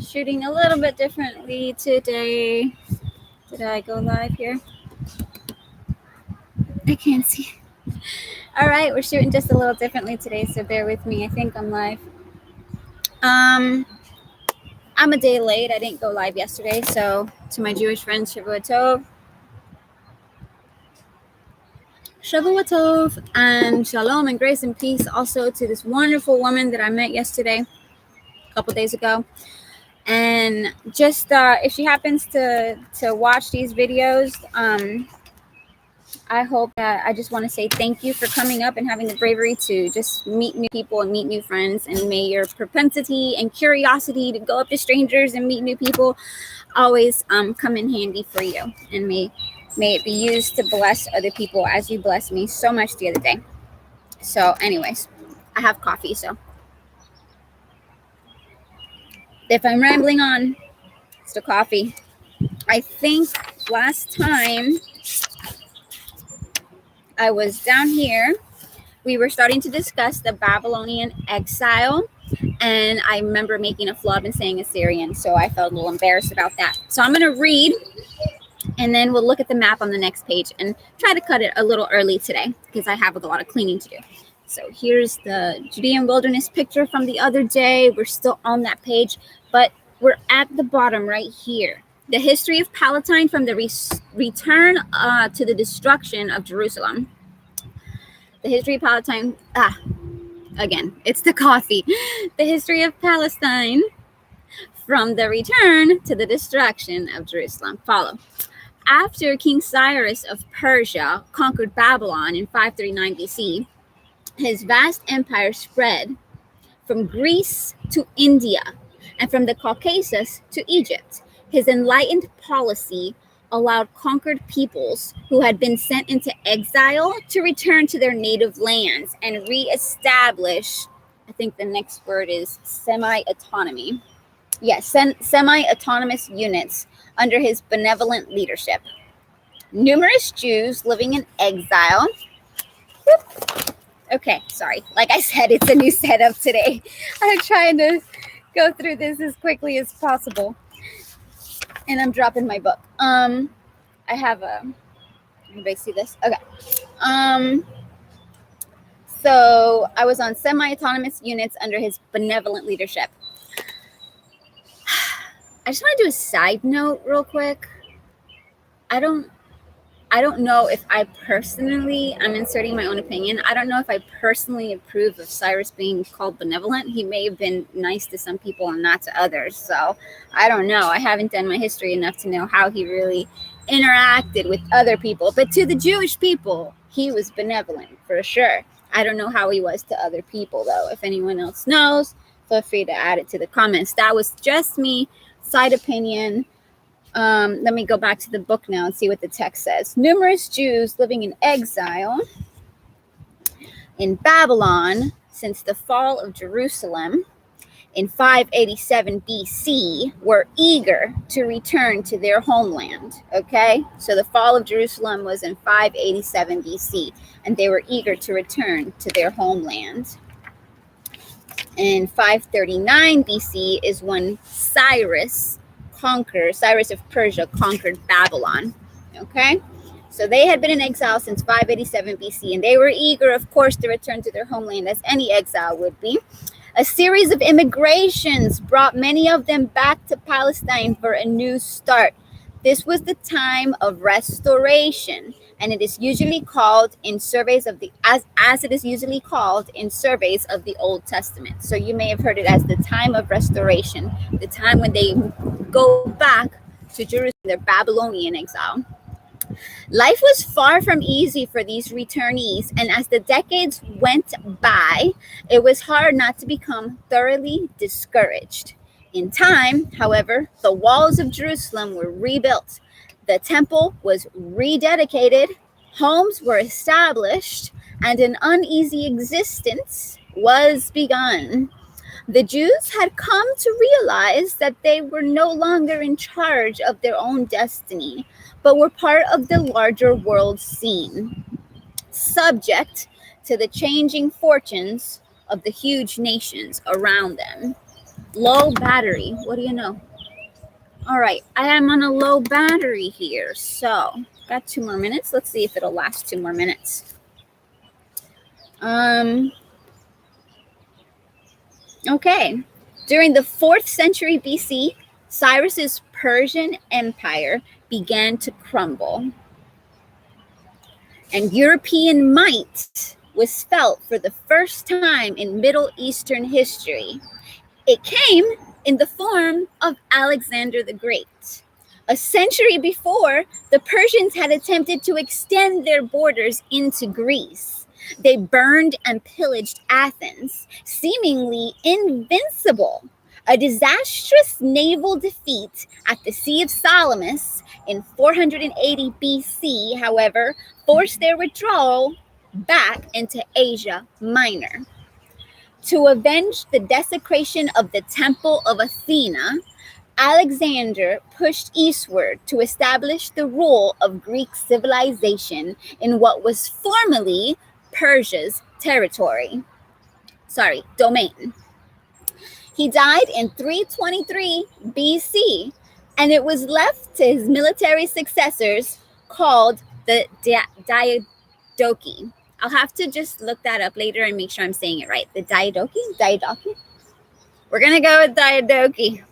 shooting a little bit differently today. Did I go live here? I can't see. All right, we're shooting just a little differently today, so bear with me. I think I'm live. I'm a day late. I didn't go live yesterday, so to my Jewish friends, Shavua Tov. Shavua Tov, and shalom and grace and peace also to this wonderful woman that I met yesterday, a couple days ago. And just if she happens to watch these videos, I hope that I just want to say thank you for coming up and having the bravery to just meet new people and meet new friends. And may your propensity and curiosity to go up to strangers and meet new people always come in handy for you. And may it be used to bless other people as you blessed me so much the other day. So anyways, I have coffee, so if I'm rambling on, it's the coffee. I think last time I was down here, we were starting to discuss the Babylonian exile, and I remember making a flub and saying Assyrian, so I felt a little embarrassed about that. So I'm going to read, and then we'll look at the map on the next page and try to cut it a little early today because I have a lot of cleaning to do. So here's the Judean wilderness picture from the other day. We're still on that page, but we're at the bottom right here. The history of Palestine from the return to the destruction of Jerusalem. The history of Palestine, again, it's the coffee. The history of Palestine from the return to the destruction of Jerusalem. Follow. After King Cyrus of Persia conquered Babylon in 539 BC, his vast empire spread from Greece to India and from the Caucasus to Egypt. His enlightened policy allowed conquered peoples who had been sent into exile to return to their native lands and reestablish, I think the next word is semi-autonomy. Yes, semi-autonomous units under his benevolent leadership. Numerous Jews living in exile. Okay, sorry. Like I said, it's a new setup today. I'm trying to go through this as quickly as possible. And I'm dropping my book. I have anybody see this? Okay. So I was on semi-autonomous units under his benevolent leadership. I just want to do a side note real quick. I don't know if I personally, I'm inserting my own opinion. I don't know if I personally approve of Cyrus being called benevolent. He may have been nice to some people and not to others. So I don't know. I haven't done my history enough to know how he really interacted with other people. But to the Jewish people, he was benevolent for sure. I don't know how he was to other people, though. If anyone else knows, feel free to add it to the comments. That was just me, side opinion. Let me go back to the book now and see what the text says. Numerous Jews living in exile in Babylon since the fall of Jerusalem in 587 BC were eager to return to their homeland. Okay, so the fall of Jerusalem was in 587 BC, and they were eager to return to their homeland. In 539 BC is when Cyrus of Persia conquered Babylon. Okay, so they had been in exile since 587 BC, and they were eager, of course, to return to their homeland, as any exile would be. A series of immigrations brought many of them back to Palestine for a new start. This was the time of restoration, and it is usually called in surveys of the as it is usually called in surveys of the Old Testament. So you may have heard it as the time of restoration, the time when they go back to Jerusalem, their Babylonian exile. Life was far from easy for these returnees, and as the decades went by, it was hard not to become thoroughly discouraged. In time, however, the walls of Jerusalem were rebuilt. The temple was rededicated, homes were established, and an uneasy existence was begun. The Jews had come to realize that they were no longer in charge of their own destiny, but were part of the larger world scene, subject to the changing fortunes of the huge nations around them. Low battery. What do you know? All right, I am on a low battery here, so got 2 more minutes. Let's see if it'll last 2 more minutes. Okay, during the 4th century BC, Cyrus's Persian Empire began to crumble, and European might was felt for the first time in Middle Eastern history. It came in the form of Alexander the Great. A century before, the Persians had attempted to extend their borders into Greece. They burned and pillaged Athens, seemingly invincible. A disastrous naval defeat at the Sea of Salamis in 480 BC, however, forced their withdrawal back into Asia Minor. To avenge the desecration of the Temple of Athena, Alexander pushed eastward to establish the rule of Greek civilization in what was formerly Persia's domain. He died in 323 BC, and it was left to his military successors called the Diadochi. I'll have to just look that up later and make sure I'm saying it right. The Diadochi? We're going to go with Diadochi.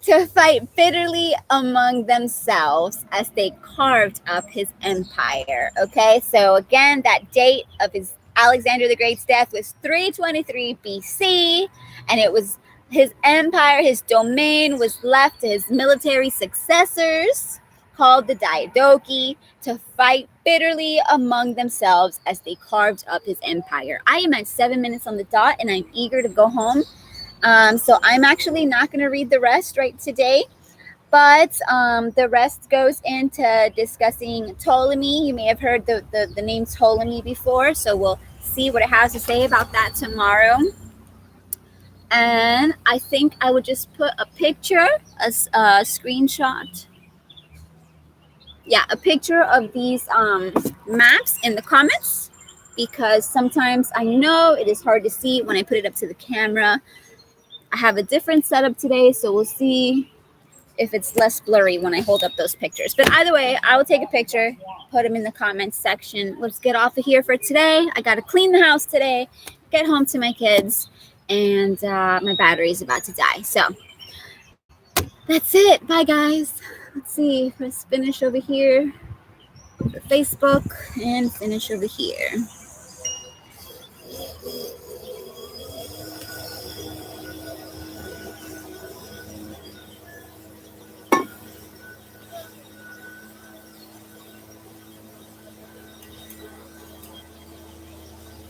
To fight bitterly among themselves as they carved up his empire. Okay, so again, that date of his Alexander the Great's death was 323 BC, and it was his empire, his domain was left to his military successors called the Diadochi to fight bitterly among themselves as they carved up his empire. I am at 7 minutes on the dot, and I'm eager to go home. So I'm actually not going to read the rest right today, but the rest goes into discussing Ptolemy. You may have heard the name Ptolemy before, so we'll see what it has to say about that tomorrow. And I think I would just put a picture, a screenshot. Yeah, a picture of these maps in the comments, because sometimes I know it is hard to see when I put it up to the camera. I have a different setup today, so we'll see if it's less blurry when I hold up those pictures. But either way, I will take a picture, put them in the comments section. Let's get off of here for today. I got to clean the house today, get home to my kids, and my battery is about to die. So that's it. Bye, guys. Let's see. Let's finish over here for Facebook and finish over here.